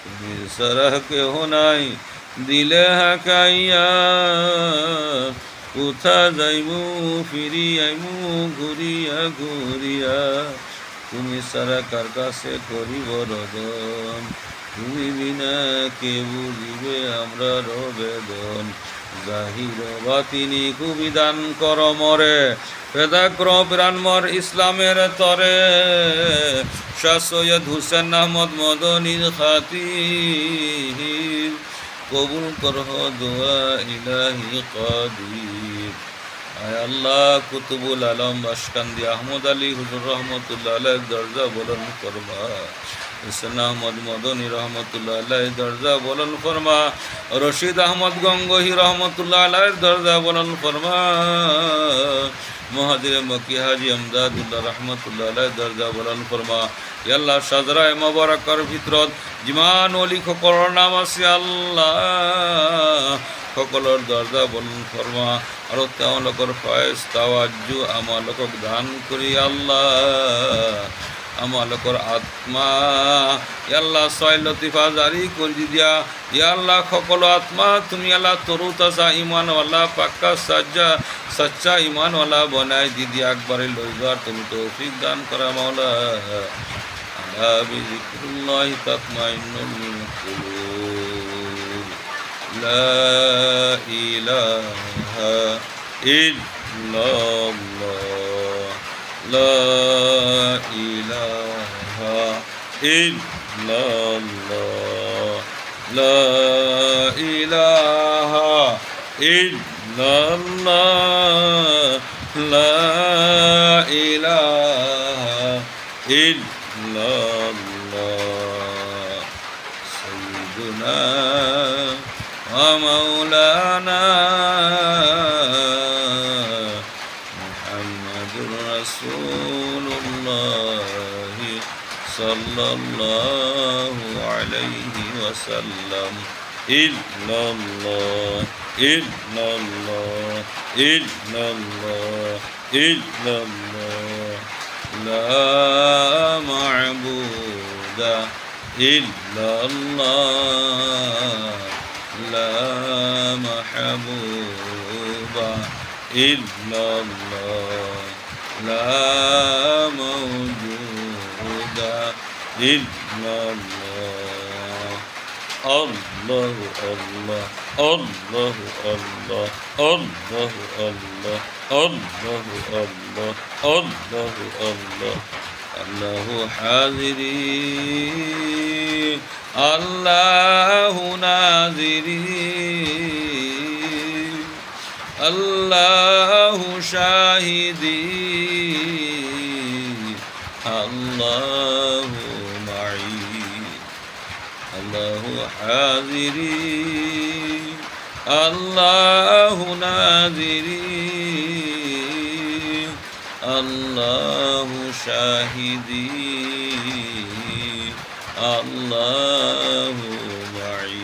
তুমি সারা কেহ নাই দিলে হাকাইয়া কোথা যাইমু ফিরি আইমু ঘুরিয়া ঘুরিয়া তুমি সারা কার কাছে করিব রদন তুমি বিনা কে বুঝিবে আমরা বেদন জাহির বাতিনি কুবিধান কর মরে পেদাক্র প্রাণমর ইসলামের তরে শাহ সৈয়দ হুসেন আহমদ মদনীর খাতির কবুল করহ দোয়া ইলাহি কাদির। আয় আল্লাহ কুতুবুল আলম বাসকান্দি আহমদ আলী হুজুর রহমতুল্লাহ আলাইহির দরজা বুলন্দ ফরমা। হুসেন আহমদ মদনী রহমতুল্লাহ আলাইহির দরজা বুলন্দ ফরমা। রশিদ আহমদ গঙ্গোহী রহমতুল্লাহ আলাইহির দরজা বুলন্দ ফরমা। মুহাজির মক্কি হাজি আমদাদুল্লাহ রহমতুল্লাহ আলাইহির দরজা বুলন্দ ফরমা। ইয়া আল্লাহ সাজরায়ে মুবারাকার ভিতৰত যিমান ওলি সকলৰ নাম আছে আল্লাহ সকলৰ দরজা বুলন্দ ফরমা আৰু তেওঁলোকৰ ফয়েজ তাৱাজ্জু আমালোকক দান কৰি আল্লাহ আমালোকৰ আত্মা ইয়া আল্লাহ ছয় লতিফা জাৰি কৰি দিয়া। ইয়া আল্লাহ সকলো আত্মা তুমি আল্লাহ তৰু তাজা ইমানৱালা পাক্কা সচ্চা ইমানৱালা বনাই দি দিয়া একবাৰে লৈ যোৱাৰ তুমি তৌফিক দান কৰা মাওলা। আলা বিযিক্ৰিল্লাহি তাতমাইন্নুল কুলুব। লা ইলাহা ইল্লাল্লাহ লা ইলাহা ইল্লাল্লাহ লা ইলাহা ইল্লাল্লাহ লা ইলাহা ইল্লাল্লাহ সাইয়্যিদুনা ওয়া মাওলানা মুহাম্মাদুর রাসূলুল্লাহ সাল্লাল্লাহু আলাইহি ওয়াসাল্লাম। ইল্লাল্লাহ ইল্লাল্লাহ ইল্লাল্লাহ ইল্লাল্লাহ লা মা'বুদা ইল্লাল্লাহ লা মাহবুবা ইল্লাল্লাহ লা মাওজুদা ইল্লাল্লাহ। আল্লাহু আল্লাহ আল্লাহু আল্লাহ আল্লাহু আল্লাহ আল্লাহু আল্লাহ আল্লাহু আল্লাহ আল্লাহু হাজিরি আল্লাহু নাজিরি আল্লাহু শাহিদি আল্লাহু মাই আল্লাহু হাজিরি আল্লাহু নাজিরি আল্লাহু শাহিদি আল্লাহু মাই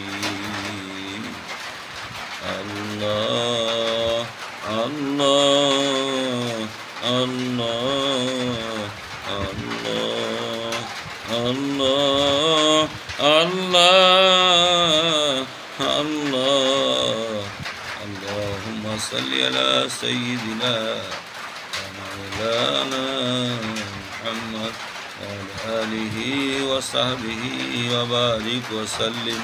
আল্লাহ আল্লাহ আল্লাহ আল্লাহ আল্লাহ আল্লাহ আল্লাহ। আল্লাহুম্মা সাল্লি আলা সাইয়্যিদিনা ওয়া মাওলানা মুহাম্মদ ওয়া আলা আলিহি ওয়া সাহবিহি ওয়া বারিক ওয়া সাল্লিম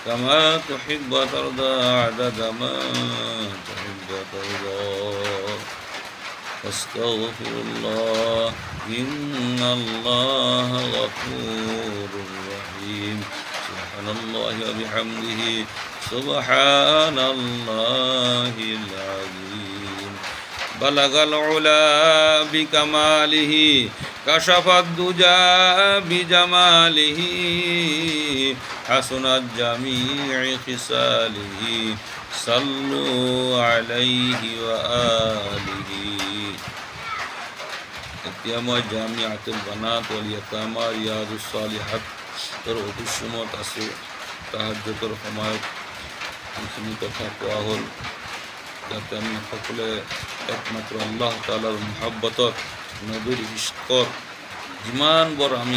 কামা তুহিব্বু ওয়া তারদা আদাদা মা তুহিব্বু ওয়া তারদা। আস্তাগফিরুল্লাহ ইন্নাল্লাহা গফুরুর রহিম। সুবহানাল্লাহি ওয়া বিহামদিহি সুবহানাল্লাহিল আযীম। বালাগাল উলা বিকামালিহি কাশাফাদ দুজা বিজামালিহি হাসুনাত জামিউ খিসালিহি সাল্লু আলাইহি ওয়া আলিহি। এতিয়াময় জামিআতুল বানাত ওয়াল ইয়াতামা রিয়াদুস সালিহাত তোর অতি সমত আছে তাহাজ্জুদের সময়ত এইখিনি কথা কোৱা হ'ল যাতে আমি সকলে একমাত্ৰ আল্লাহ তাআলাৰ মহব্বতত নবীৰ ইশকত যিমান বৰ আমি